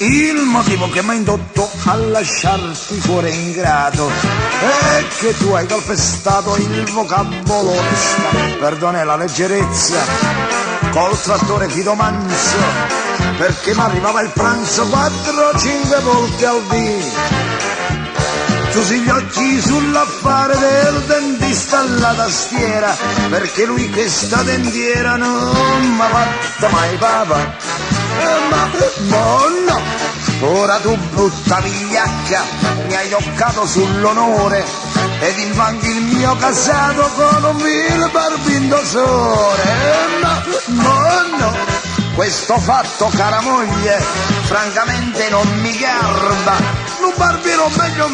Il motivo che mi ha indotto a lasciarti cuore ingrato è che tu hai calpestato il vocabolo onesta, perdone la leggerezza, col trattore fido manso, perché mi arrivava il pranzo 4-5 volte al dì. Chiusi gli occhi sull'affare del dentista alla tastiera, perché lui questa dentiera non m'ha fatta mai papà. Ma no, ora tu brutta vigliacca mi hai toccato sull'onore ed invanghi il mio casato con un vil barbindosore. No, questo fatto, cara moglie, francamente non mi garba. Un barbiero meglio,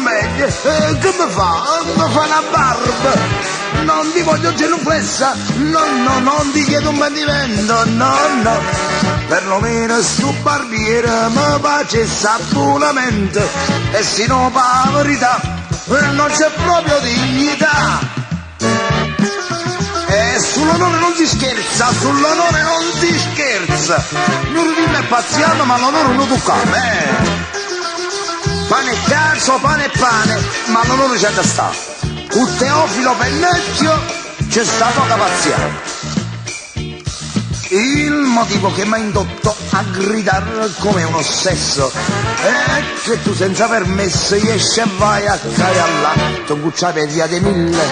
che mi fa? Mi fa una barba. Non ti voglio genuflessa, no, non ti chiedo un bandimento, no. Perlomeno sto barbiere mi face sapunamento, e se no pa' verità non c'è proprio dignità. E sull'onore non si scherza, sull'onore non si scherza. Non rimane pazziano, ma l'onore non tocca a me. Pane e calcio, pane e pane, ma l'onore c'è da sta. Un Teofilo Pennacchio c'è stato da pazziare. Il motivo che mi ha indotto a gridare come un ossesso è che tu senza permesso esci e vai a caiallà, gucciate via dei mille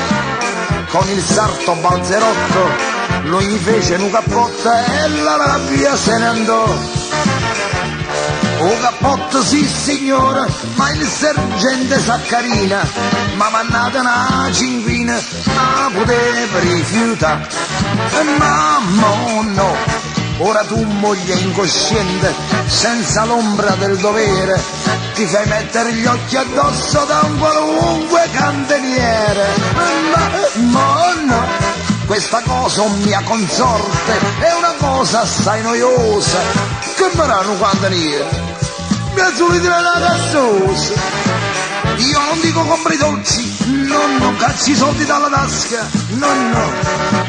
con il sarto balzerotto, lui gli fece un cappotto e la rabbia se ne andò. Un cappotto sì signora, ma il sergente Zaccarina m'ha mandato una cinquina, ma poteva rifiutare. Ma no, ora tu moglie incosciente, senza l'ombra del dovere, ti fai mettere gli occhi addosso da un qualunque cantiniere. Ma no, questa cosa mia consorte è una cosa assai noiosa, che faranno un cantiniere? Mi azzurri la cassosa. Io non dico compri dolci, no, cacci i soldi dalla tasca, no,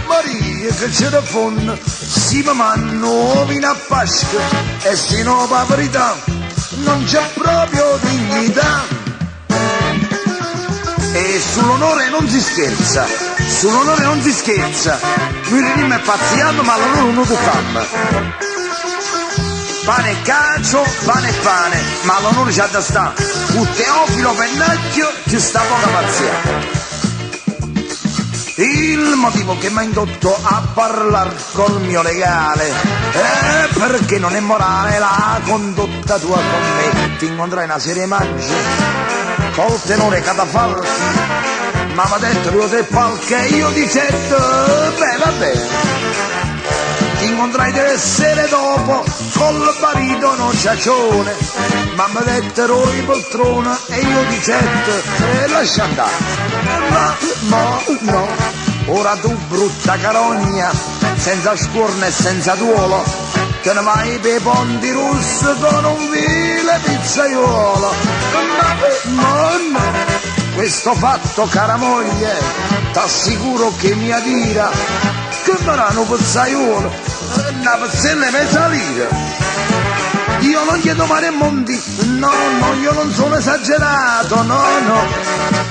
Maria che c'è da fondo, si mi manno vino a Pasqua, e se no pa' verità non c'è proprio dignità. E sull'onore non si scherza, mi rimane pazziando, ma l'onore non tocca. Pane e calcio, pane e pane, ma l'onore c'ha da sta. Un Teofilo Pennacchio ci sta poca pazienza. Il motivo che mi ha indotto a parlare col mio legale è perché non è morale la condotta tua con me. Ti incontrai una serie mangi col tenore catafalchi, ma mi ha detto due o tre palche, io di certo, va bene. Ti incontrai 3 sere dopo col baritono ciacione, ma mi dettero i poltrona e io di certo lascia andare. Ma no, ora tu brutta carogna, senza scuorna e senza duolo, te ne vai per ponti russi con un vile pizzaiolo. Ma no, questo fatto, cara moglie, t'assicuro che mi adira, che faranno un pizzaiolo, una pizzella e mezza lira. Io non chiedo mare e monti, no, io non sono esagerato, no,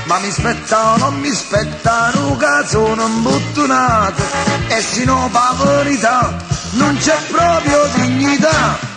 ma mi spetta o non mi spetta, un cazzo non buttunato, e se no pa' verità non c'è proprio dignità.